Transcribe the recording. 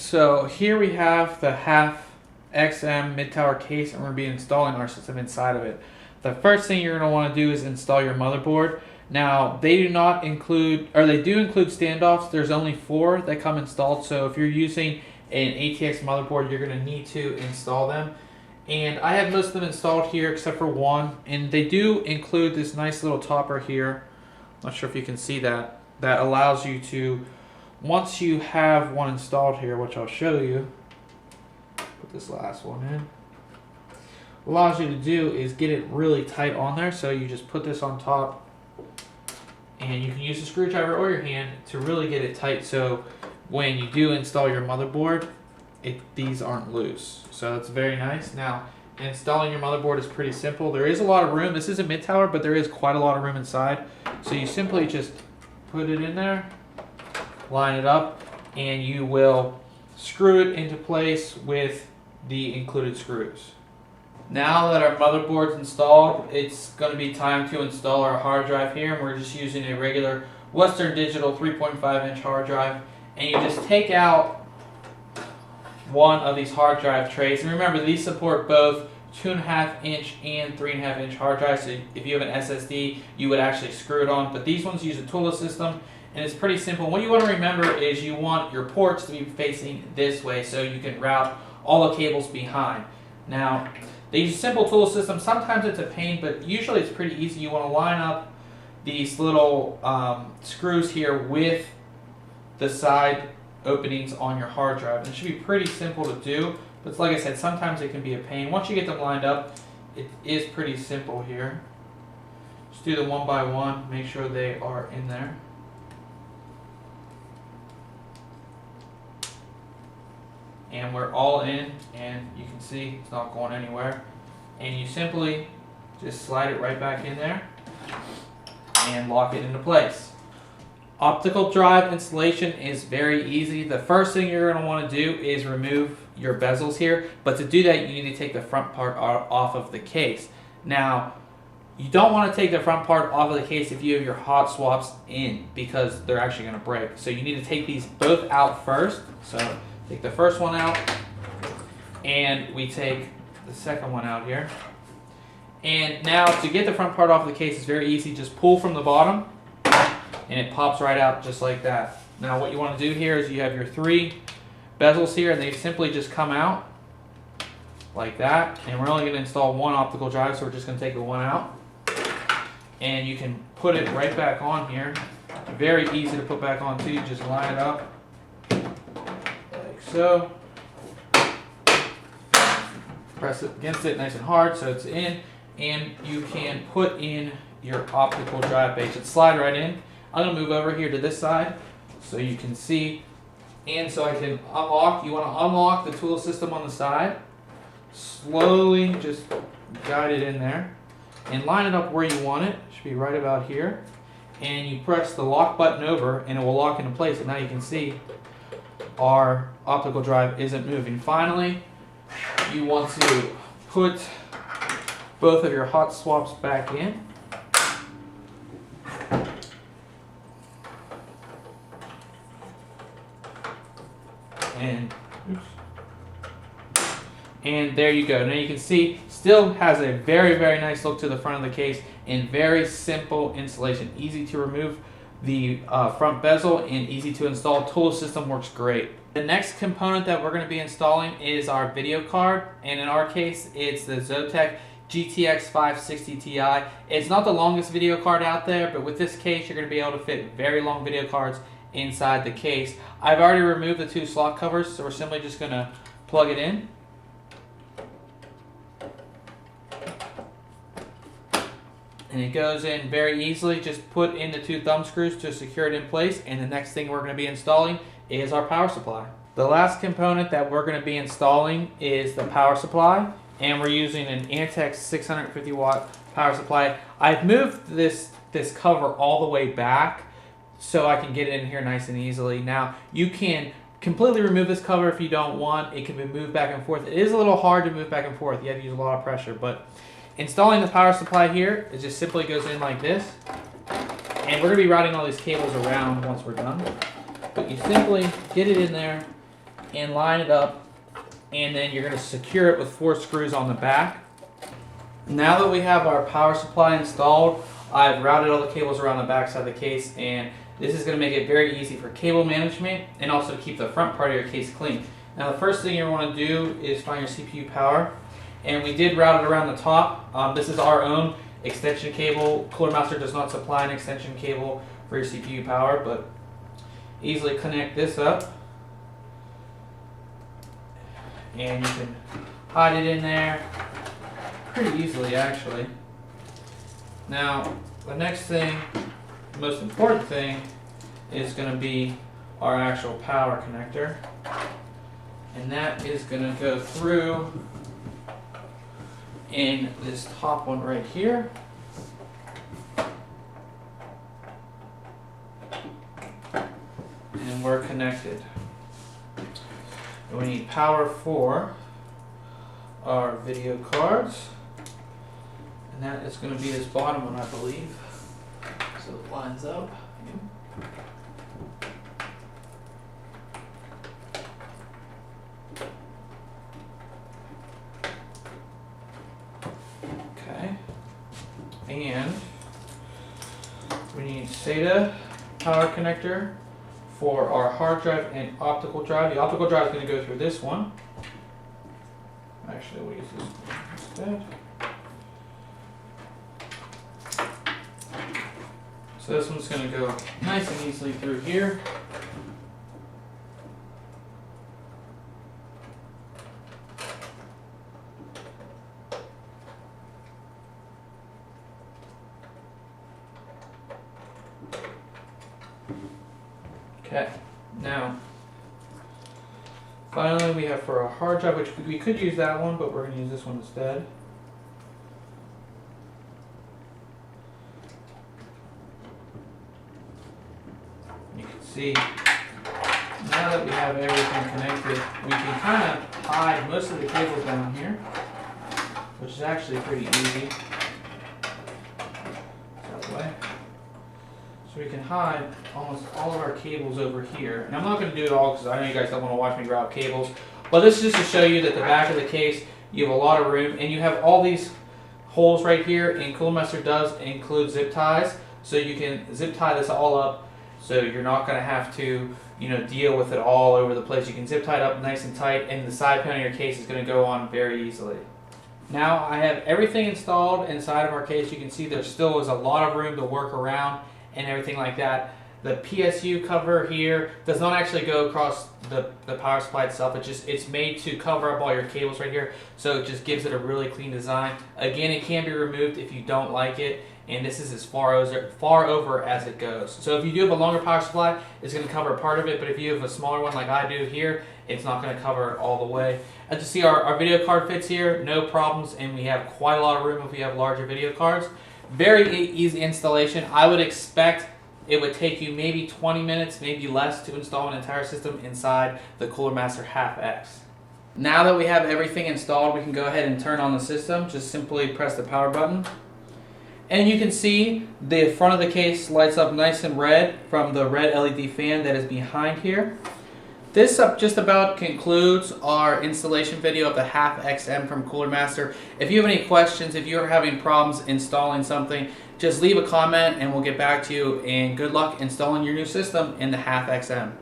So here we have the HAF XM mid-tower case, and we're going to be installing our system inside of it. The first thing you're going to want to do is install your motherboard. Now, they do not include, or they do include standoffs. There's only 4 that come installed, so if you're using an ATX motherboard, you're going to need to install them. And I have most of them installed here except for one, and they do include this nice little topper here. I'm not sure if you can see that. That allows you to, once you have one installed here, which I'll show you, put this last one in. What allows you to do is get it really tight on there. So you just put this on top, and you can use a screwdriver or your hand to really get it tight. So when you do install your motherboard, these aren't loose. So that's very nice. Now, installing your motherboard is pretty simple. There is a lot of room. This is a mid-tower, but there is quite a lot of room inside. So you simply just put it in there, line it up, and you will screw it into place with the included screws. Now that our motherboard's installed, it's going to be time to install our hard drive here. And we're just using a regular Western Digital 3.5-inch hard drive. And you just take out one of these hard drive trays. And remember, these support both 2.5-inch and 3.5-inch hard drives. So if you have an SSD, you would actually screw it on. But these ones use a toolless system, and it's pretty simple. What you want to remember is you want your ports to be facing this way so you can route all the cables behind. Now, they use a simple toolless system. Sometimes it's a pain, but usually it's pretty easy. You want to line up these little screws here with the side openings on your hard drive. And it should be pretty simple to do, but like I said, sometimes it can be a pain. Once you get them lined up, it is pretty simple here. Just do them one by one, make sure they are in there. And we're all in, and you can see it's not going anywhere. And you simply just slide it right back in there and lock it into place. Optical drive installation is very easy. The first thing you're going to want to do is remove your bezels here, but to do that you need to take the front part off of the case. Now, you don't want to take the front part off of the case if you have your hot swaps in, because they're actually going to break. So you need to take these both out first. So take the first one out, and we take the second one out here. And now to get the front part off of the case is very easy. Just pull from the bottom, and it pops right out just like that. Now what you want to do here is you have your 3 bezels here, and they simply just come out like that. And we're only going to install one optical drive, so we're just going to take the one out. And you can put it right back on here. Very easy to put back on too. You just line it up like so. Press it against it nice and hard so it's in. And you can put in your optical drive base. It slide right in. I'm going to move over here to this side so you can see, and so I can unlock. You want to unlock the tool system on the side. Slowly just guide it in there and line it up where you want it. It should be right about here. And you press the lock button over and it will lock into place. And now you can see our optical drive isn't moving. Finally, you want to put both of your hot swaps back in. And there you go. Now you can see, still has a very, very nice look to the front of the case, and very simple installation. Easy to remove the front bezel and easy to install. Tool system works great. The next component that we're going to be installing is our video card, and in our case, it's the Zotac GTX 560 Ti. It's not the longest video card out there, but with this case, you're going to be able to fit very long video cards inside the case. I've already removed the 2 slot covers, so we're simply just going to plug it in. And it goes in very easily. Just put in the 2 thumb screws to secure it in place, and the next thing we're going to be installing is our power supply. The last component that we're going to be installing is the power supply, and we're using an Antex 650 watt power supply. I've moved this cover all the way back so I can get it in here nice and easily. Now, you can completely remove this cover if you don't want. It can be moved back and forth. It is a little hard to move back and forth. You have to use a lot of pressure, but installing the power supply here, it just simply goes in like this. And we're going to be routing all these cables around once we're done. But you simply get it in there and line it up, and then you're going to secure it with 4 screws on the back. Now that we have our power supply installed, I've routed all the cables around the back side of the case, and this is going to make it very easy for cable management and also to keep the front part of your case clean. Now the first thing you want to do is find your CPU power, and we did route it around the top. This is our own extension cable. Cooler Master does not supply an extension cable for your CPU power, but easily connect this up, and you can hide it in there pretty easily actually. Now the next thing, the most important thing, is going to be our actual power connector, and that is going to go through in this top one right here. And we're connected. And we need power for our video cards, and that is going to be this bottom one, I believe. So it lines up. Okay. And we need SATA power connector for our hard drive and optical drive. The optical drive is going to go through this one. Actually, we'll use this one instead. So this one's going to go nice and easily through here. Okay, now finally we have for our hard drive, which we could use that one, but we're going to use this one instead. You can see now that we have everything connected, we can kind of hide most of the cables down here, which is actually pretty easy. That way. So we can hide almost all of our cables over here. And I'm not going to do it all because I know you guys don't want to watch me route cables. But this is just to show you that the back of the case, you have a lot of room. And you have all these holes right here. And Cooler Master does include zip ties. So you can zip tie this all up. So you're not going to have to, deal with it all over the place. You can zip tie it up nice and tight. And the side panel of your case is going to go on very easily. Now I have everything installed inside of our case. You can see there still is a lot of room to work around and everything like that. The PSU cover here does not actually go across the power supply itself. It's made to cover up all your cables right here, so it just gives it a really clean design. Again, it can be removed if you don't like it, and this is as far over as it goes. So if you do have a longer power supply, it's going to cover part of it, but if you have a smaller one like I do here, it's not going to cover it all the way. As you see, our video card fits here, no problems, and we have quite a lot of room if we have larger video cards. Very easy installation. I would expect it would take you maybe 20 minutes, maybe less, to install an entire system inside the Cooler Master HAF X. Now that we have everything installed, we can go ahead and turn on the system. Just simply press the power button. And you can see the front of the case lights up nice and red from the red LED fan that is behind here. This just about concludes our installation video of the HAF XM from Cooler Master. If you have any questions, if you're having problems installing something, just leave a comment and we'll get back to you. And good luck installing your new system in the HAF XM.